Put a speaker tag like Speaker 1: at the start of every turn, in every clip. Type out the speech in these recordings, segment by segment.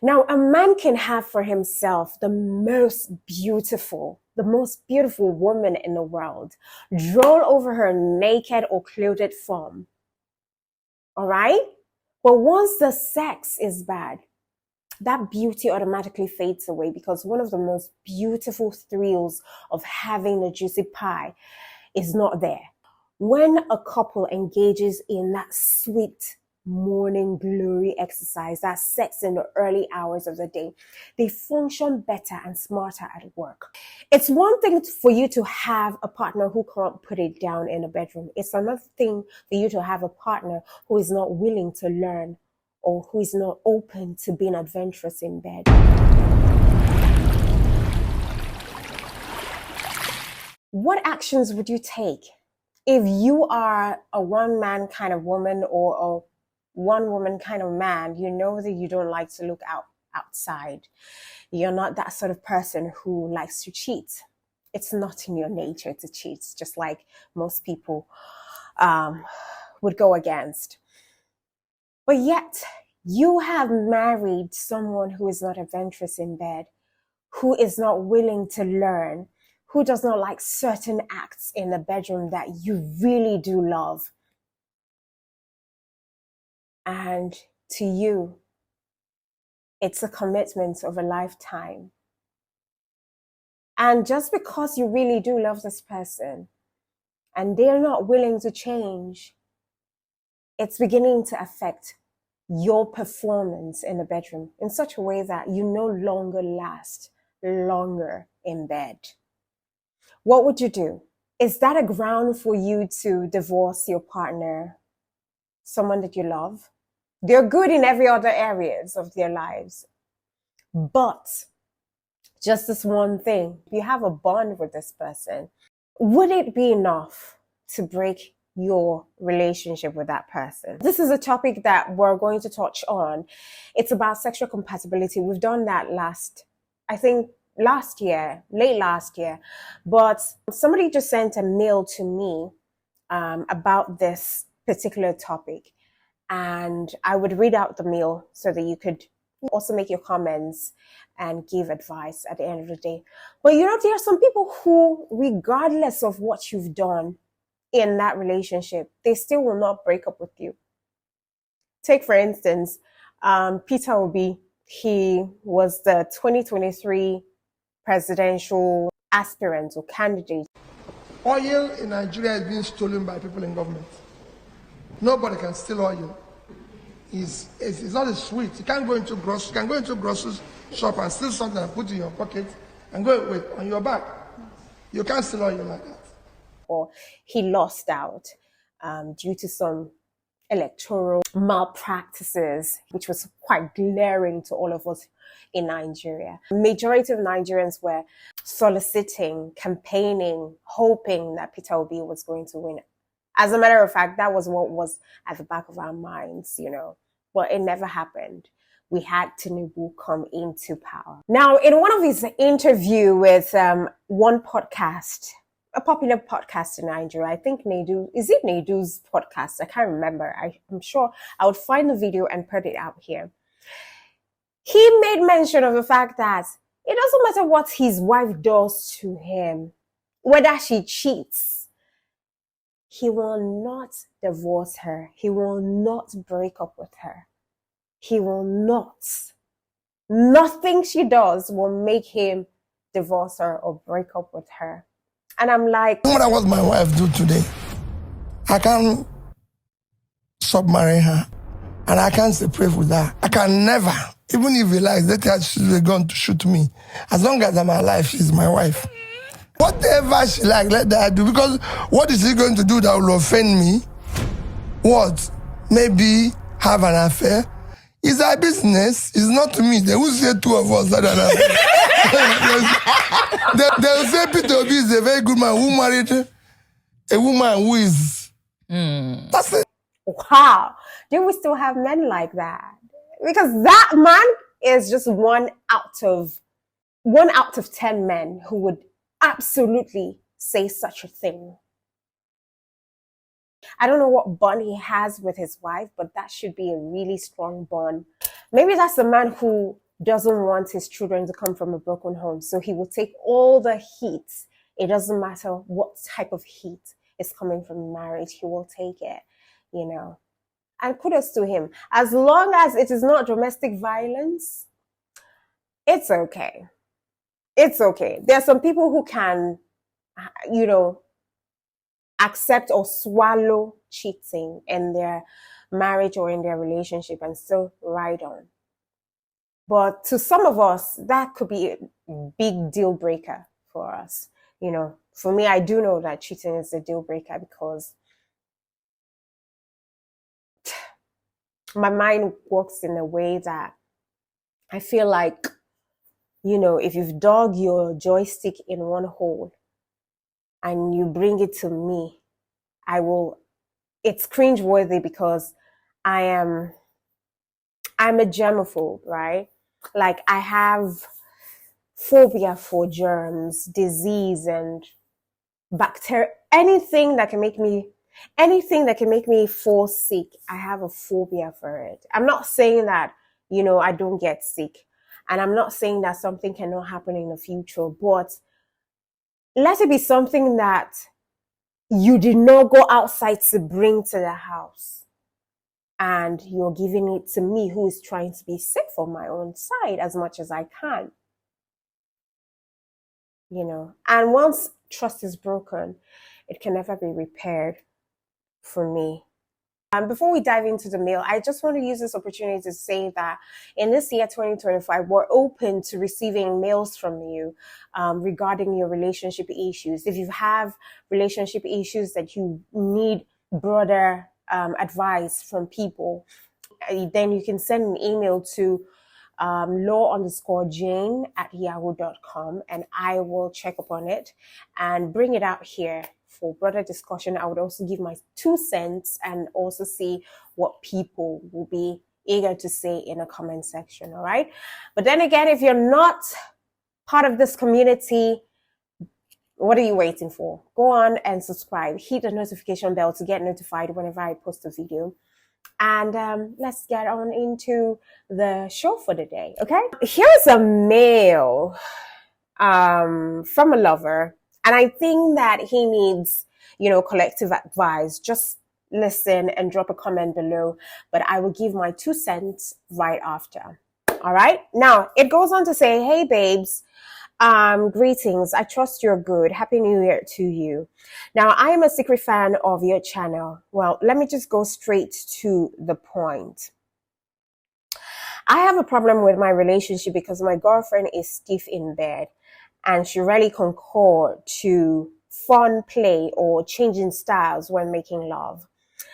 Speaker 1: Now, a man can have for himself the most beautiful woman in the world, drool over her naked or clothed form. All right? But once the sex is bad, that beauty automatically fades away, because one of the most beautiful thrills of having a juicy pie is not there. When a couple engages in that sweet morning glory exercise, that sex in the early hours of the day, they function better and smarter at work. It's one thing for you to have a partner who can't put it down in a bedroom. It's another thing for you to have a partner who is not willing to learn, or who is not open to being adventurous in bed. What actions would you take if you are a one-man kind of woman or a one-woman kind of man? You know that you don't like to look outside. You're not that sort of person who likes to cheat. It's not in your nature to cheat, just like most people would go against. But yet, you have married someone who is not adventurous in bed, who is not willing to learn, who does not like certain acts in the bedroom that you really do love. And to you, it's a commitment of a lifetime. And just because you really do love this person and they're not willing to change, it's beginning to affect your performance in the bedroom in such a way that you no longer last longer in bed. What would you do? Is that a ground for you to divorce your partner, someone that you love? They're good in every other areas of their lives. But just this one thing, you have a bond with this person. Would it be enough to break your relationship with that person? This is a topic that we're going to touch on. It's about sexual compatibility. We've done that late last year. But somebody just sent a mail to me about this particular topic. And I would read out the mail so that you could also make your comments and give advice at the end of the day. But there are some people who, regardless of what you've done in that relationship, they still will not break up with you. Take, for instance, Peter Obi. He was the 2023 presidential aspirant or candidate.
Speaker 2: Oil in Nigeria is being stolen by people in government. Nobody can steal oil. It's not as sweet. You can't go into grocery shop and steal something and put it in your pocket and go on your back. You can't steal oil like that.
Speaker 1: Or he lost out due to some electoral malpractices, which was quite glaring to all of us in Nigeria. The majority of Nigerians were soliciting, campaigning, hoping that Peter Obi was going to win. As a matter of fact, that was what was at the back of our minds, but it never happened. We had Tinubu come into power. Now, in one of his interview with one podcast, a popular podcast in Nigeria, I think is it Nedu's podcast? I can't remember. I'm sure I would find the video and put it out here. He made mention of the fact that it doesn't matter what his wife does to him, whether she cheats, he will not divorce her. He will not break up with her. He will not. Nothing she does will make him divorce her or break up with her. And I'm like,
Speaker 2: no matter what my wife do today, I can't submarine her and I can't separate with her. I can never, even if he likes, that she's going to shoot me. As long as I'm alive, she's my wife. Whatever she like, let her do. Because what is she going to do that will offend me? What? Maybe have an affair? It's her business. It's not to me. They will say two of us. They will say Peter Obi is a very good man who married a woman who is... That's it.
Speaker 1: Wow. Do we still have men like that? Because that man is just one out of 10 men who would absolutely say such a thing. I don't know what bond he has with his wife, but that should be a really strong bond. Maybe that's the man who doesn't want his children to come from a broken home. So he will take all the heat. It doesn't matter what type of heat is coming from marriage, he will take it, you know. And kudos to him. As long as it is not domestic violence, it's okay. It's okay. There are some people who can, you know, accept or swallow cheating in their marriage or in their relationship and still ride on. But to some of us, that could be a big deal breaker for us. You know, for me, I do know that cheating is a deal breaker because my mind works in a way that I feel like, you know, if you've dug your joystick in one hole and you bring it to me, it's cringeworthy because I'm a germaphobe, right? Like I have phobia for germs, disease, and bacteria, anything that can make me fall sick. I have a phobia for it. I'm not saying that, you know, I don't get sick, and I'm not saying that something cannot happen in the future, but let it be something that you did not go outside to bring to the house, and you're giving it to me, who is trying to be safe on my own side as much as I can, you know. And once trust is broken, it can never be repaired for me. Before we dive into the mail, I just want to use this opportunity to say that in this year 2025, we're open to receiving mails from you regarding your relationship issues. If you have relationship issues that you need broader advice from people, then you can send an email to law_jane@yahoo.com, and I will check upon it and bring it out here for broader discussion. I would also give my 2 cents and also see what people will be eager to say in a comment section. All right. But then again, if you're not part of this community, what are you waiting for? Go on and subscribe. Hit the notification bell to get notified whenever I post a video. And let's get on into the show for the day, okay? Here's a mail from a lover, and I think that he needs, you know, collective advice. Just listen and drop a comment below, but I will give my 2 cents right after. All right? Now, it goes on to say, hey, babes, greetings. I trust you're good. Happy New Year to you. Now, I am a secret fan of your channel. Well, let me just go straight to the point. I have a problem with my relationship because my girlfriend is stiff in bed and she rarely concord to fun play or changing styles when making love.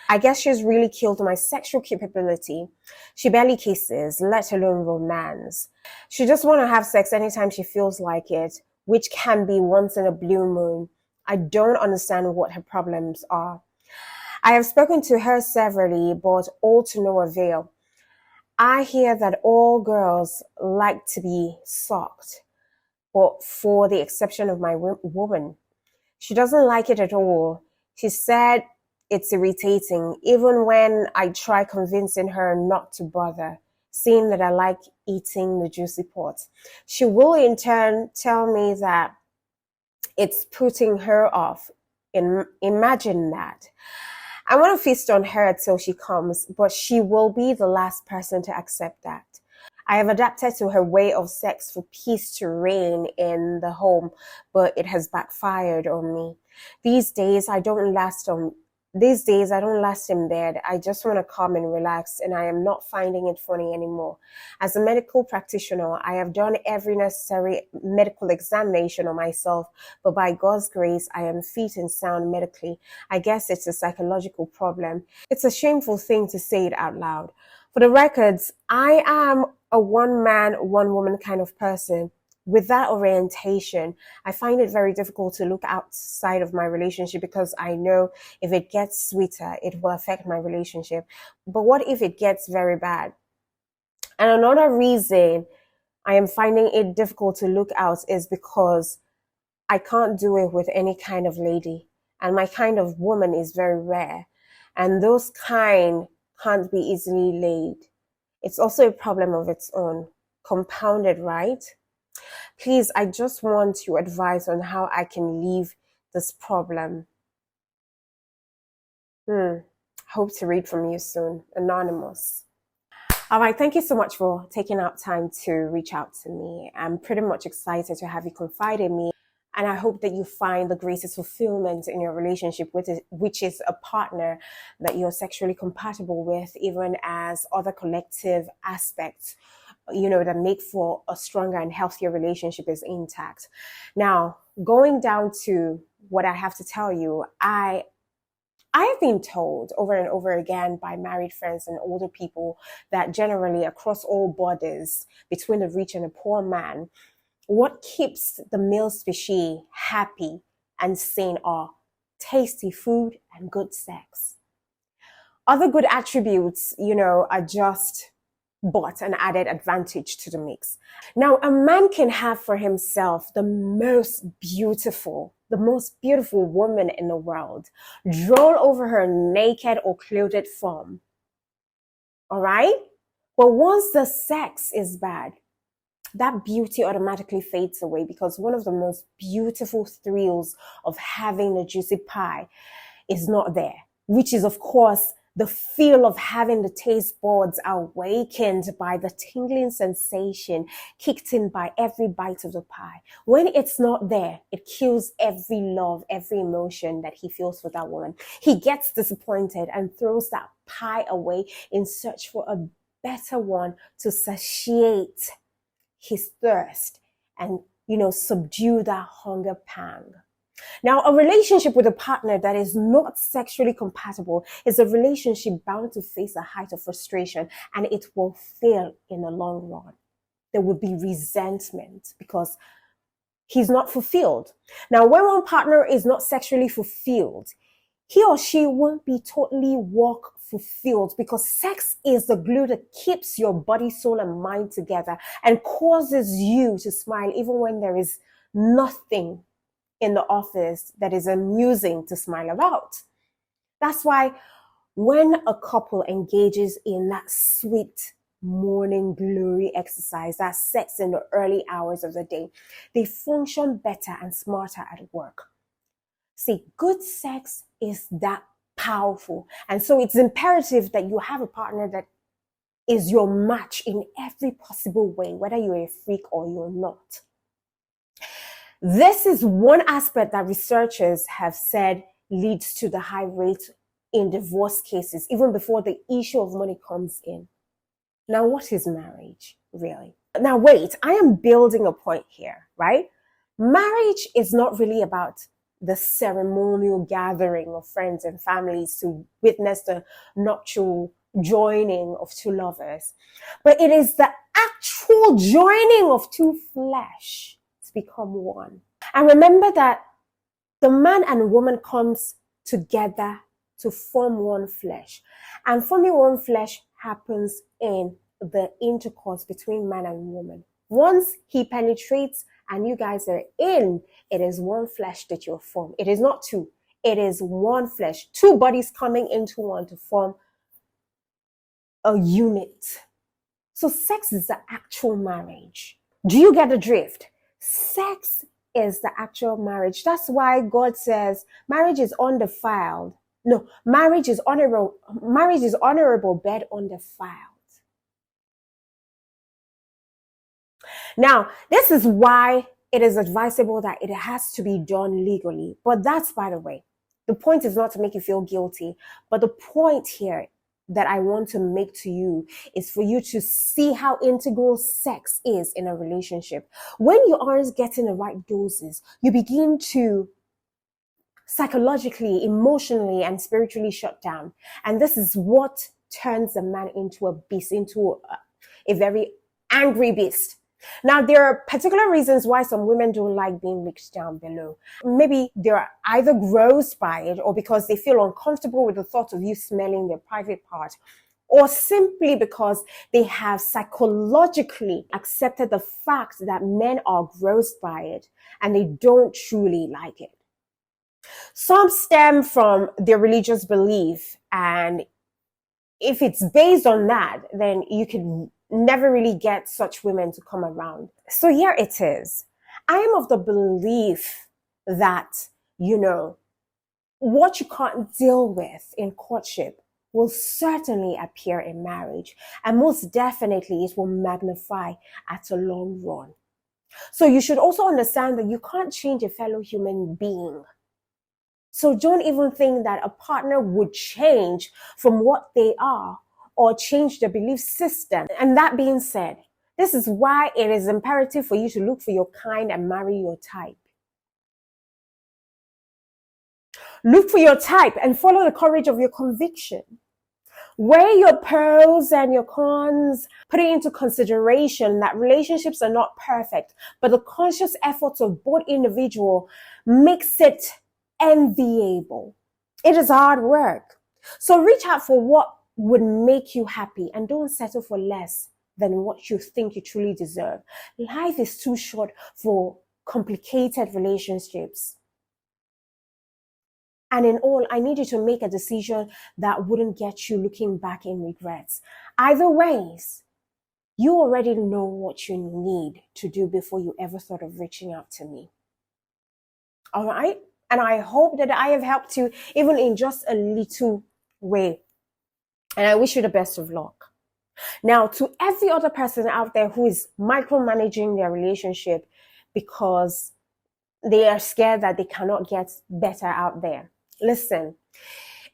Speaker 1: I guess she's really killed my sexual capability. She barely kisses, let alone romance. She just want to have sex anytime she feels like it, which can be once in a blue moon. I don't understand what her problems are. I have spoken to her severally, but all to no avail. I hear that all girls like to be sucked, but for the exception of my woman. She doesn't like it at all. She said it's irritating, even when I try convincing her not to bother, seeing that I like eating the juicy parts. She will in turn tell me that it's putting her off. Imagine that. I want to feast on her till she comes, but she will be the last person to accept that. I have adapted to her way of sex for peace to reign in the home, but it has backfired on me. These days, I don't last in bed. I just want to come and relax, and I am not finding it funny anymore. As a medical practitioner, I have done every necessary medical examination on myself, but by God's grace, I am fit and sound medically. I guess it's a psychological problem. It's a shameful thing to say it out loud. For the records, I am a one-man, one-woman kind of person. With that orientation, I find it very difficult to look outside of my relationship because I know if it gets sweeter, it will affect my relationship. But what if it gets very bad? And another reason I am finding it difficult to look out is because I can't do it with any kind of lady. And my kind of woman is very rare. And those kind can't be easily laid. It's also a problem of its own. compounded, right? Please, I just want your advice on how I can leave this problem. Hope to read from you soon. Anonymous. All right, thank you so much for taking out time to reach out to me. I'm pretty much excited to have you confide in me. And I hope that you find the greatest fulfillment in your relationship with it, which is a partner that you're sexually compatible with, even as other collective aspects, that make for a stronger and healthier relationship is intact. Now, going down to what I have to tell you, I've been told over and over again by married friends and older people that generally across all borders, between the rich and the poor man, what keeps the male species happy and sane are tasty food and good sex. Other good attributes, are just but an added advantage to the mix. Now, a man can have for himself the most beautiful woman in the world, drool over her naked or clothed form. All right? But once the sex is bad, that beauty automatically fades away, because one of the most beautiful thrills of having a juicy pie is not there, which is, of course, the feel of having the taste buds awakened by the tingling sensation kicked in by every bite of the pie. When it's not there, it kills every love, every emotion that he feels for that woman. He gets disappointed and throws that pie away in search for a better one to satiate his thirst and, subdue that hunger pang. Now, a relationship with a partner that is not sexually compatible is a relationship bound to face a height of frustration, and it will fail in the long run. There will be resentment because he's not fulfilled. Now, when one partner is not sexually fulfilled, he or she won't be totally work fulfilled, because sex is the glue that keeps your body, soul, and mind together and causes you to smile even when there is nothing in the office that is amusing to smile about. That's why when a couple engages in that sweet morning glory exercise, that sex in the early hours of the day, they function better and smarter at work. See, good sex is that powerful. And so it's imperative that you have a partner that is your match in every possible way, whether you're a freak or you're not. This is one aspect that researchers have said leads to the high rate in divorce cases, even before the issue of money comes in. Now, what is marriage, really? Now, wait, I am building a point here, right? Marriage is not really about the ceremonial gathering of friends and families to witness the nuptial joining of two lovers, but it is the actual joining of two flesh to become one. And remember that the man and woman comes together to form one flesh, and forming one flesh happens in the intercourse between man and woman. Once he penetrates and you guys are in, it is one flesh that you're formed. It is not two. It is one flesh. Two bodies coming into one to form a unit. So sex is the actual marriage. Do you get the drift? Sex is the actual marriage. That's why God says marriage is undefiled. No, marriage is honorable. Marriage is honorable, bed undefiled. Now, this is why it is advisable that it has to be done legally. But that's, by the way, the point is not to make you feel guilty. But the point here that I want to make to you is for you to see how integral sex is in a relationship. When you aren't getting the right doses, you begin to psychologically, emotionally, and spiritually shut down. And this is what turns a man into a beast, into a very angry beast. Now, there are particular reasons why some women don't like being licked down below. Maybe they're either grossed by it, or because they feel uncomfortable with the thought of you smelling their private part, or simply because they have psychologically accepted the fact that men are grossed by it and they don't truly like it. Some stem from their religious belief, and if it's based on that, then you can never really get such women to come around. So here it is. I am of the belief that, what you can't deal with in courtship will certainly appear in marriage. And most definitely, it will magnify at a long run. So you should also understand that you can't change a fellow human being. So don't even think that a partner would change from what they are or change the belief system. And that being said, this is why it is imperative for you to look for your kind and marry your type. Look for your type and follow the courage of your conviction. Weigh your pros and your cons, putting into consideration that relationships are not perfect, but the conscious efforts of both individuals makes it enviable. It is hard work. So reach out for what would make you happy and don't settle for less than what you think you truly deserve. Life is too short for complicated relationships. And in all, I need you to make a decision that wouldn't get you looking back in regrets. Either ways, you already know what you need to do before you ever thought of reaching out to me. All right? And I hope that I have helped you even in just a little way. And I wish you the best of luck. Now, to every other person out there who is micromanaging their relationship because they are scared that they cannot get better out there, listen,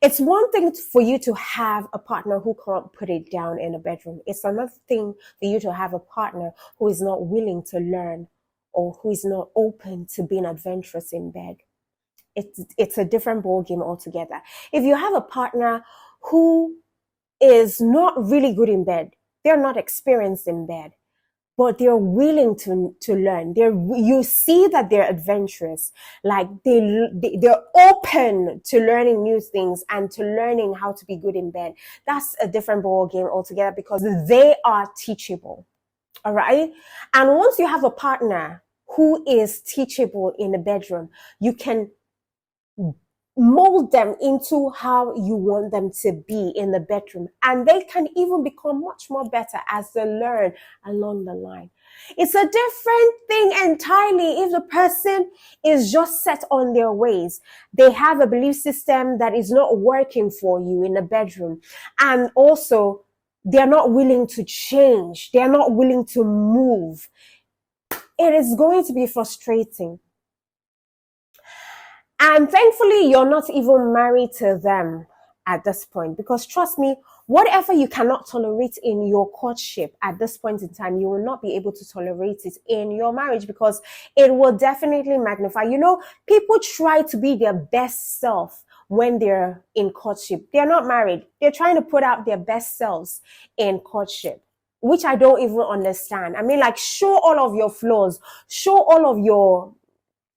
Speaker 1: it's one thing for you to have a partner who can't put it down in a bedroom. It's another thing for you to have a partner who is not willing to learn or who is not open to being adventurous in bed. It's a different ballgame altogether. If you have a partner who is not really good in bed, they're not experienced in bed, but they're willing to learn. You see that they're adventurous, like they're open to learning new things and to learning how to be good in bed. That's a different ball game altogether because they are teachable. All right. And once you have a partner who is teachable in the bedroom, you can mold them into how you want them to be in the bedroom. And they can even become much more better as they learn along the line. It's a different thing entirely if the person is just set on their ways. They have a belief system that is not working for you in the bedroom. And also, they're not willing to change. They're not willing to move. It is going to be frustrating. And thankfully, you're not even married to them at this point, because trust me, whatever you cannot tolerate in your courtship at this point in time, you will not be able to tolerate it in your marriage because it will definitely magnify. People try to be their best self when they're in courtship. They're not married. They're trying to put out their best selves in courtship, which I don't even understand. I mean, show all of your flaws, show all of your,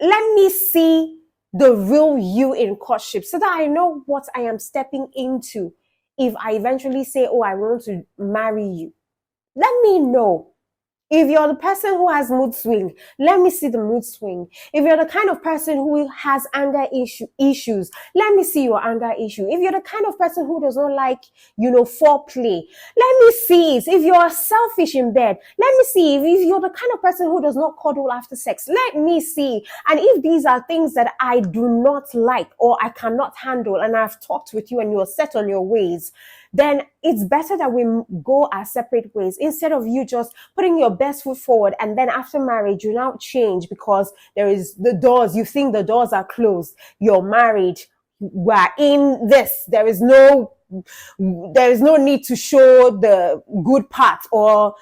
Speaker 1: let me see the real you in courtship so that I know what I am stepping into if I eventually say, oh, I want to marry you. Let me know. If you're the person who has mood swing, let me see the mood swing. If you're the kind of person who has anger issues, let me see your anger issue. If you're the kind of person who does not like, foreplay, let me see it. If you're selfish in bed, let me see. If you're the kind of person who does not cuddle after sex, let me see. And if these are things that I do not like or I cannot handle and I've talked with you and you're set on your ways, then it's better that we go our separate ways instead of you just putting your best foot forward and then after marriage you now change because you think the doors are closed. You're married. We're in this. There is no need to show the good part or,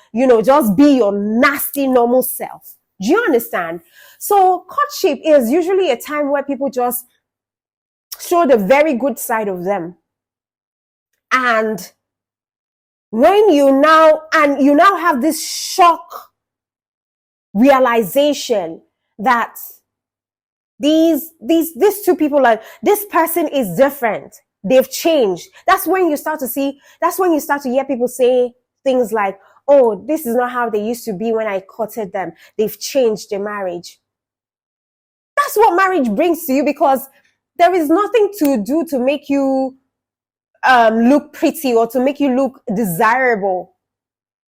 Speaker 1: just be your nasty normal self. Do you understand? So courtship is usually a time where people just show the very good side of them. And when you now have this shock realization that these two people this person is different. They've changed. That's when you start to hear people say things like, oh, this is not how they used to be when I courted them. They've changed their marriage. That's what marriage brings to you because there is nothing to do to make you look pretty or to make you look desirable.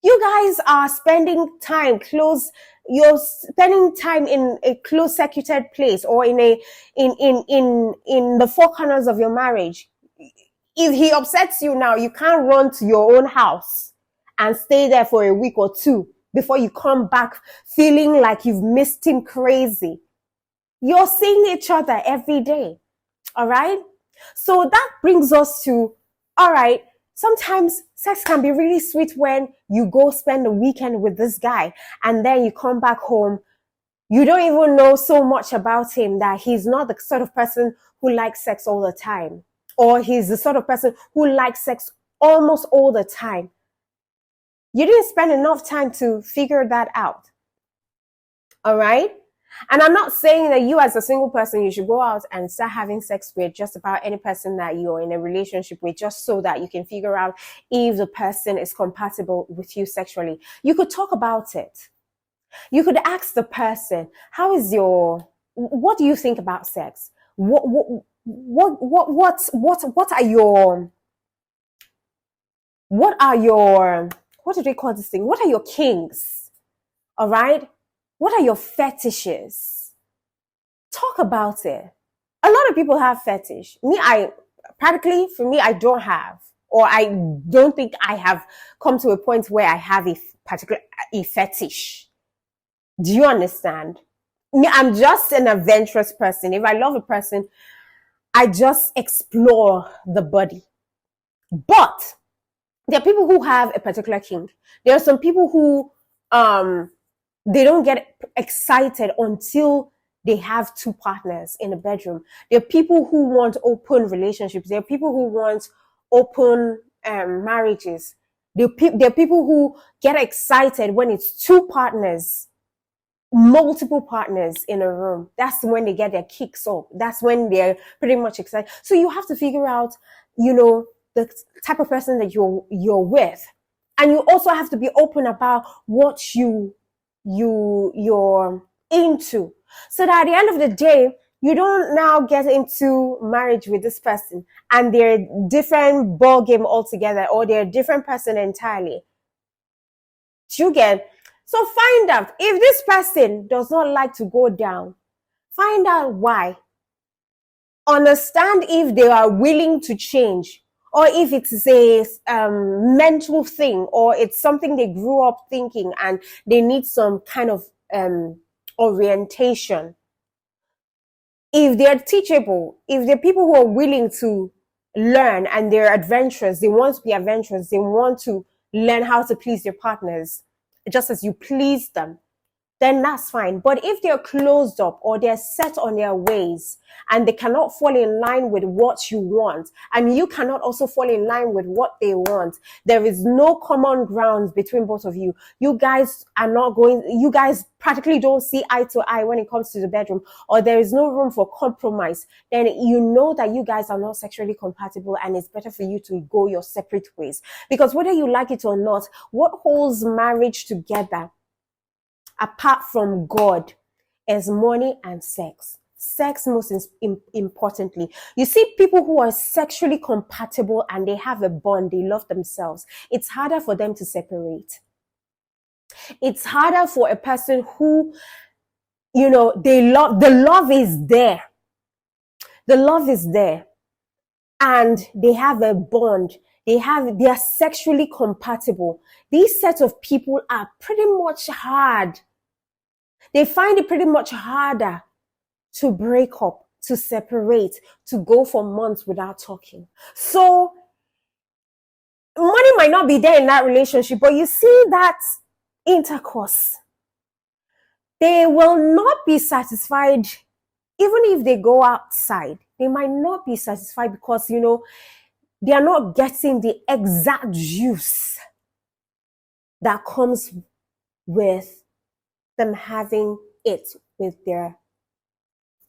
Speaker 1: You guys are spending time close. You're spending time in a close-circuited place, or in the four corners of your marriage. If he upsets you now, you can't run to your own house and stay there for a week or two before you come back feeling like you've missed him crazy. You're seeing each other every day. All right. So that brings us to, all right, sometimes sex can be really sweet when you go spend the weekend with this guy and then you come back home. You don't even know so much about him that he's not the sort of person who likes sex all the time, or he's the sort of person who likes sex almost all the time. You didn't spend enough time to figure that out. All right. And I'm not saying that you as a single person, you should go out and start having sex with just about any person that you're in a relationship with, just so that you can figure out if the person is compatible with you sexually. You could talk about it. You could ask the person, what do you think about sex? What do they call this thing? What are your kinks? All right. What are your fetishes? Talk about it. A lot of people have fetish. For me, I don't have, or I don't think I have come to a point where I have a fetish. Do you understand? Me, I'm just an adventurous person. If I love a person, I just explore the body. But there are people who have a particular kink. There are some people who they don't get excited until they have two partners in a bedroom. There are people who want open relationships. There are people who want open marriages. There are people who get excited when it's two partners, multiple partners in a room. That's when they get their kicks up. That's when they're pretty much excited. So you have to figure out, the type of person that you're with. And you also have to be open about what you're into, so that at the end of the day, you don't now get into marriage with this person and they're a different ball game altogether, or they're a different person entirely. Do you get? So find out if this person does not like to go down. Find out why. Understand if they are willing to change, or if it's a mental thing, or it's something they grew up thinking and they need some kind of orientation. If they're teachable, if they're people who are willing to learn and they're adventurous, they want to be adventurous, they want to learn how to please their partners just as you please them, then that's fine. But if they're closed up, or they're set on their ways and they cannot fall in line with what you want, and you cannot also fall in line with what they want, there is no common ground between both of you. You guys practically don't see eye to eye when it comes to the bedroom, or there is no room for compromise, then you know that you guys are not sexually compatible, and it's better for you to go your separate ways. Because whether you like it or not, what holds marriage together, apart from God, is money and sex. Sex, most importantly. You see people who are sexually compatible and they have a bond, they love themselves. It's harder for them to separate. It's harder for a person who, the love is there. The love is there. And they have a bond. They are sexually compatible. These sets of people are pretty much hard. They find it pretty much harder to break up, to separate, to go for months without talking. So money might not be there in that relationship, but you see that intercourse, they will not be satisfied. Even if they go outside, they might not be satisfied because, they are not getting the exact juice that comes with them having it with their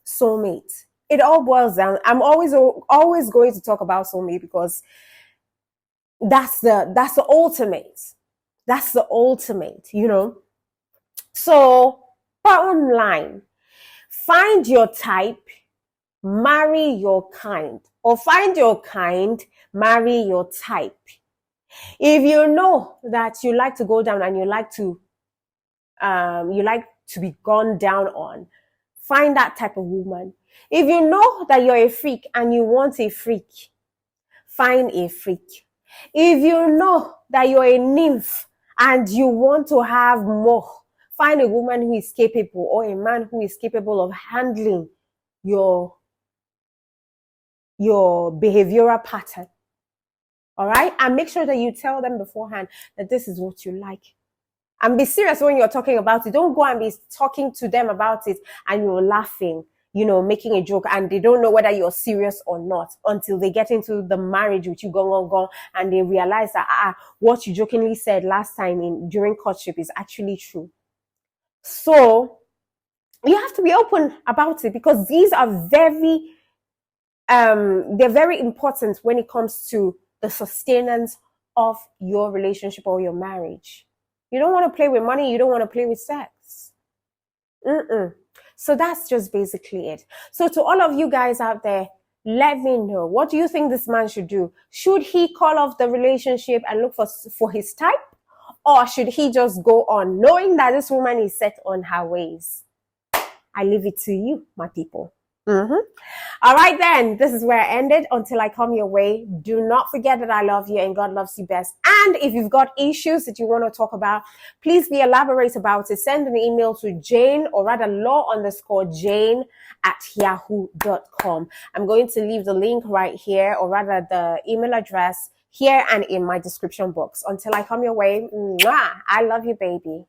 Speaker 1: soulmate. It all boils down. I'm always going to talk about soulmate because that's the ultimate. That's the ultimate, So, bottom line, find your type, marry your kind, or find your kind, marry your type. If you know that you like to go down and you like to be gone down on, find that type of woman. If you know that you're a freak and you want a freak, find a freak. If you know that you're a nymph and you want to have more, find a woman who is capable or a man who is capable of handling your behavioral pattern. All right? And make sure that you tell them beforehand that this is what you like. And be serious when you're talking about it. Don't go and be talking to them about it and you're laughing, making a joke, and they don't know whether you're serious or not until they get into the marriage with you, go, and they realize that what you jokingly said last time during courtship is actually true. So you have to be open about it, because these are they're very important when it comes to the sustenance of your relationship or your marriage. You don't want to play with money. You don't want to play with sex. So that's just basically it. So to all of you guys out there, let me know, what do you think this man should do? Should he call off the relationship and look for his type? Or should he just go on knowing that this woman is set on her ways? I leave it to you, my people. All right, then. This is where I ended. Until I come your way, do not forget that I love you and God loves you best. And if you've got issues that you want to talk about, please be elaborate about it. Send an email to Jane, or rather law_Jane@yahoo.com. I'm going to leave the link right here, or rather the email address here and in my description box. Until I come your way, I love you, baby.